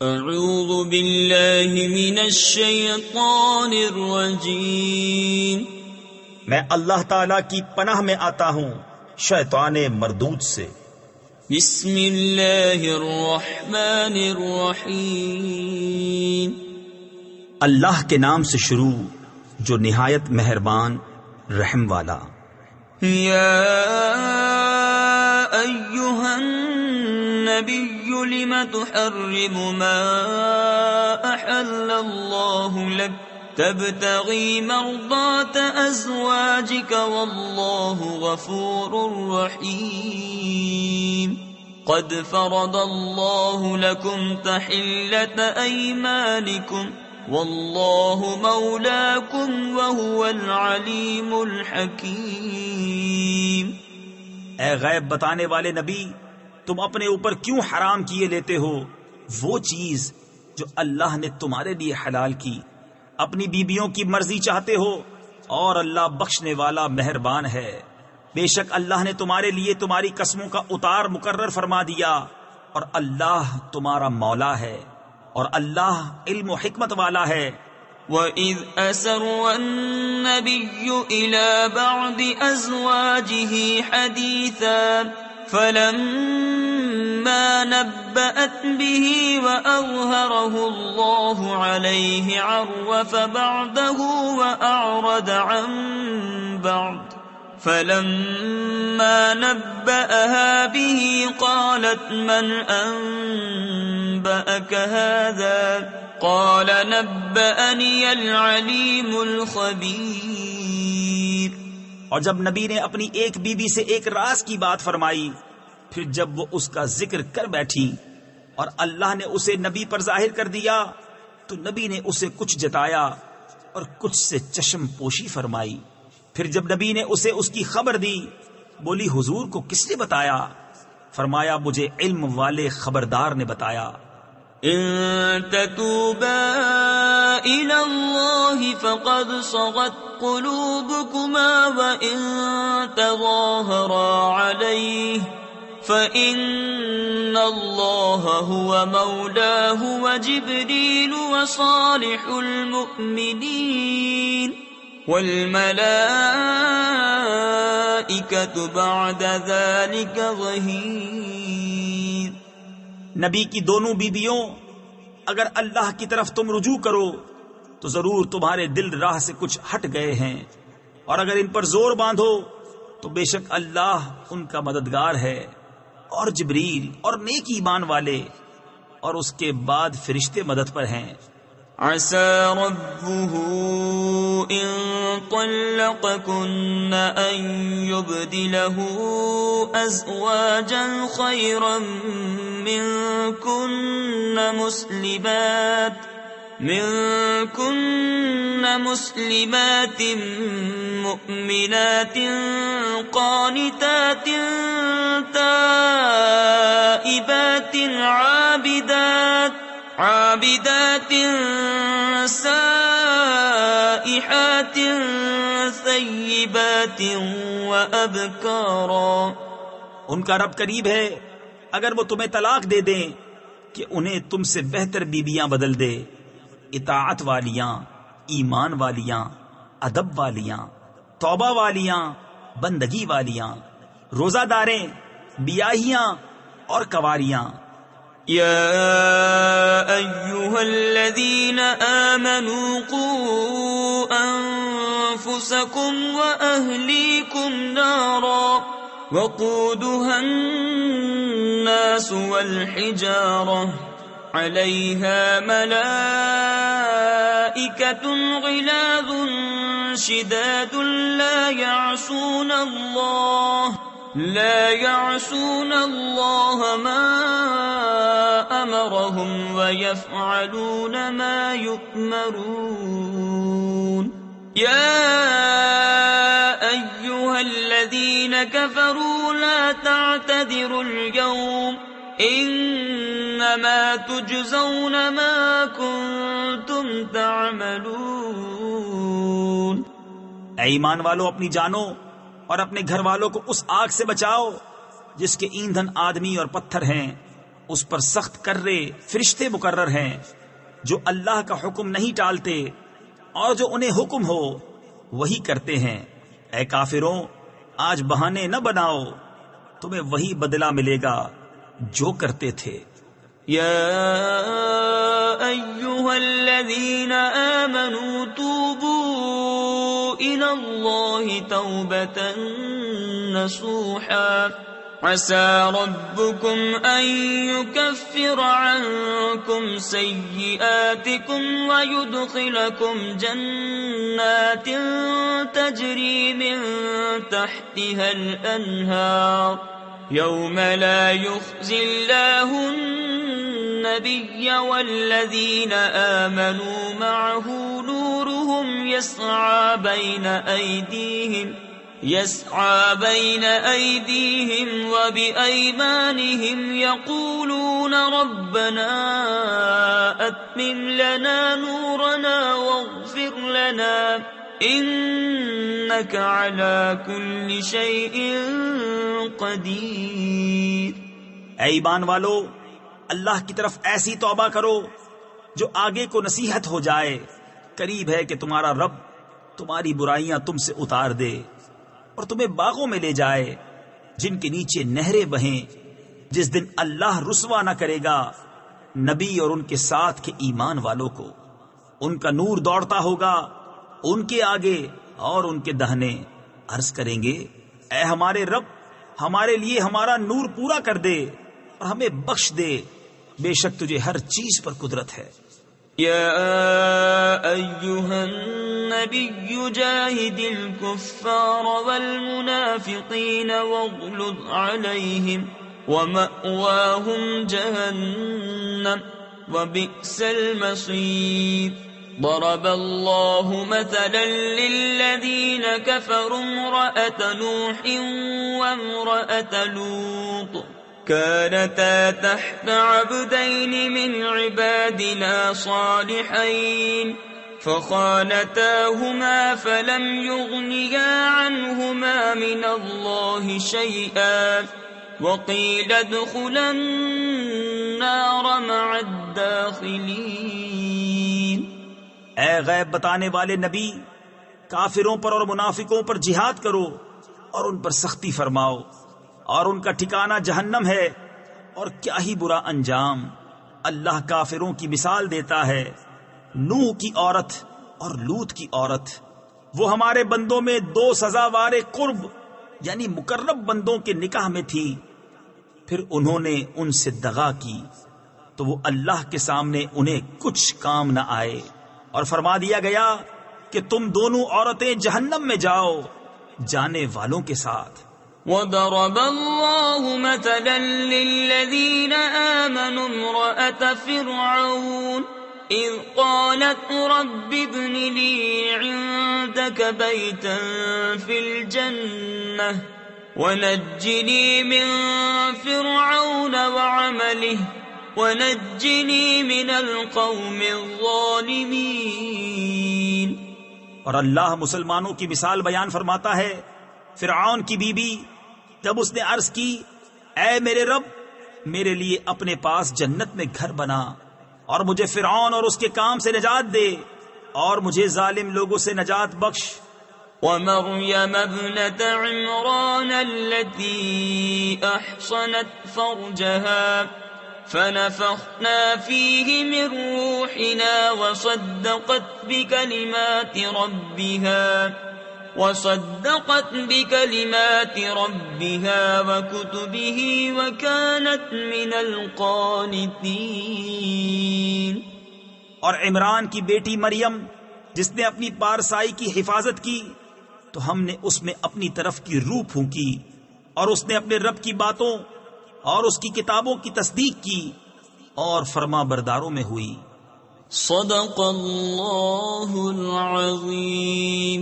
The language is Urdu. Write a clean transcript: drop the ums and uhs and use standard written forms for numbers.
اعوذ باللہ من الشیطان الرجیم، میں اللہ تعالی کی پناہ میں آتا ہوں شیطان مردود سے۔ بسم اللہ الرحمن الرحیم، اللہ کے نام سے شروع جو نہایت مہربان رحم والا۔ یا ایہا النبی لم تحرم ما احل اللہ لک تبتغی مرضات ازواجک واللہ غفور رحیم۔ قد فرض اللہ لکم تحلۃ ایمانکم واللہ مولاکم وہو العلیم الحکیم۔ اے غیب بتانے والے نبی، تم اپنے اوپر کیوں حرام کیے لیتے ہو وہ چیز جو اللہ نے تمہارے لیے حلال کی؟ اپنی بیویوں کی مرضی چاہتے ہو، اور اللہ بخشنے والا مہربان ہے۔ بے شک اللہ نے تمہارے لیے تمہاری قسموں کا اتار مقرر فرما دیا، اور اللہ تمہارا مولا ہے، اور اللہ علم و حکمت والا ہے۔ وَإِذْ أَسَرَّ النَّبِيُّ إِلَى بَعْضِ أَزْوَاجِهِ حَدِيثًا فَلَمَّا نَبَّأَتْ بِهِ وَأَظْهَرَهُ اللَّهُ عَلَيْهِ عَرَّفَ بَعْضَهُ وَأَعْرَضَ عَنْ بَعْضٍ فَلَمَّا نَبَّأَهَا بِهِ قَالَتْ مَنْ أَنْبَأَكَ هَذَا قَالَ نَبَّأَنِيَ الْعَلِيمُ الْخَبِيرُ۔ اور جب نبی نے اپنی ایک بیوی سے ایک راز کی بات فرمائی، پھر جب وہ اس کا ذکر کر بیٹھی اور اللہ نے اسے نبی پر ظاہر کر دیا، تو نبی نے اسے کچھ جتایا اور کچھ سے چشم پوشی فرمائی۔ پھر جب نبی نے اسے اس کی خبر دی، بولی حضور کو کس نے بتایا؟ فرمایا مجھے علم والے خبردار نے بتایا۔ ان تتوبا الى اللہ فقد صغت قلوبكما وان تظاہرا علیہ فإن اللہ هو مولاه وجبریل وصالح المؤمنین والملائکۃ بعد ذلک ظہیر۔ نبی کی دونوں بیویوں، اگر اللہ کی طرف تم رجوع کرو تو ضرور تمہارے دل راہ سے کچھ ہٹ گئے ہیں، اور اگر ان پر زور باندھو تو بے شک اللہ ان کا مددگار ہے، اور جبریل اور نیک ایمان والے، اور اس کے بعد فرشتے مدد پر ہیں۔ عسى ربه إن طلقكن أن يبدله أزواجا خيرا منكن مسلمات مؤمنات قانتات تائبات عابدات سائحات ثیبات وابکارا۔ ان کا رب قریب ہے اگر وہ تمہیں طلاق دے دیں کہ انہیں تم سے بہتر بیویاں بدل دے، اطاعت والیاں، ایمان والیاں، ادب والیاں، توبہ والیاں، بندگی والیاں، روزہ داریں، بیاہیاں اور کنواریاں۔ یا ایھا الذین آمنوا قوا انفسکم واہلیکم نارا وقودها الناس والحجارة علیہا ملائکۃ غلاظ شداد لا يعصون اللہ ما امرهم ويفعلون ما يؤمرون۔ یا ایھا الذین کفروا لا تعتذروا اليوم انما تجزون ما کنتم تعملون۔ اے ایمان والو، اپنی جانوں اور اپنے گھر والوں کو اس آگ سے بچاؤ جس کے ایندھن آدمی اور پتھر ہیں، اس پر سخت کرے فرشتے مقرر ہیں جو اللہ کا حکم نہیں ٹالتے اور جو انہیں حکم ہو وہی کرتے ہیں۔ اے کافروں، آج بہانے نہ بناؤ، تمہیں وہی بدلہ ملے گا جو کرتے تھے۔ یا ایھا الذین آمنوا توبوا الی اللہ توبۃ نصوحا عسى ربكم أن يكفر عنكم سيئاتكم ويدخلكم جنات تجري من تحتها الأنهار يوم لا يخزي الله النبي والذين آمنوا معه نورهم يسعى بين أيديهم وبأيمانهم يقولون ربنا أتمم لنا نورنا واغفر لنا إنك على كل شيء قدير۔ اے ایمان والو، اللہ کی طرف ایسی توبہ کرو جو آگے کو نصیحت ہو جائے۔ قریب ہے کہ تمہارا رب تمہاری برائیاں تم سے اتار دے اور تمہیں باغوں میں لے جائے جن کے نیچے نہریں بہیں، جس دن اللہ رسوا نہ کرے گا نبی اور ان کے ساتھ کے ایمان والوں کو۔ ان کا نور دوڑتا ہوگا ان کے آگے اور ان کے دہنے۔ عرض کریں گے، اے ہمارے رب، ہمارے لیے ہمارا نور پورا کر دے اور ہمیں بخش دے، بے شک تجھے ہر چیز پر قدرت ہے۔ یا ایھا النبی جاہد الکفار والمنافقین واغلظ علیہم ومأواہم جہنم وبئس المصیر۔ ضرب اللہ مثلا للذین کفروا امرأة نوح وامرأة لوط كانتا تحت عبدين من عبادنا صالحين فخانتاهما فلم يغنيا عنهما من الله شيئا وقيل ادخلا النار مع الداخلين۔ اے غیب بتانے والے نبی، کافروں پر اور منافقوں پر جہاد کرو اور ان پر سختی فرماؤ، اور ان کا ٹھکانہ جہنم ہے، اور کیا ہی برا انجام۔ اللہ کافروں کی مثال دیتا ہے، نوح کی عورت اور لوط کی عورت۔ وہ ہمارے بندوں میں دو سزاوار قرب یعنی مقرب بندوں کے نکاح میں تھی، پھر انہوں نے ان سے دغا کی تو وہ اللہ کے سامنے انہیں کچھ کام نہ آئے، اور فرما دیا گیا کہ تم دونوں عورتیں جہنم میں جاؤ جانے والوں کے ساتھ۔ وضرب الله مثلا للذين آمنوا امرأة فرعون إذ قالت رب ابن لي عندك بيتا في الجنة ونجني من فرعون وعمله ونجني من القوم الظالمين۔ اور اللہ مسلمانوں کی مثال بیان فرماتا ہے، فرعون کی بی بی جب اس نے عرض کی، اے میرے رب، میرے لیے اپنے پاس جنت میں گھر بنا اور مجھے فرعون اور اس کے کام سے نجات دے اور مجھے ظالم لوگوں سے نجات بخش۔ ومريم ابنة عمران التي أحصنت فرجها فنفخنا فيه من روحنا وصدقت بكلمات ربها وكتبه وكانت من القانتين۔ اور عمران کی بیٹی مریم جس نے اپنی پارسائی کی حفاظت کی تو ہم نے اس میں اپنی طرف کی روح پھونکی اور اس نے اپنے رب کی باتوں اور اس کی کتابوں کی تصدیق کی اور فرما برداروں میں ہوئی۔ صدق اللہ العظیم۔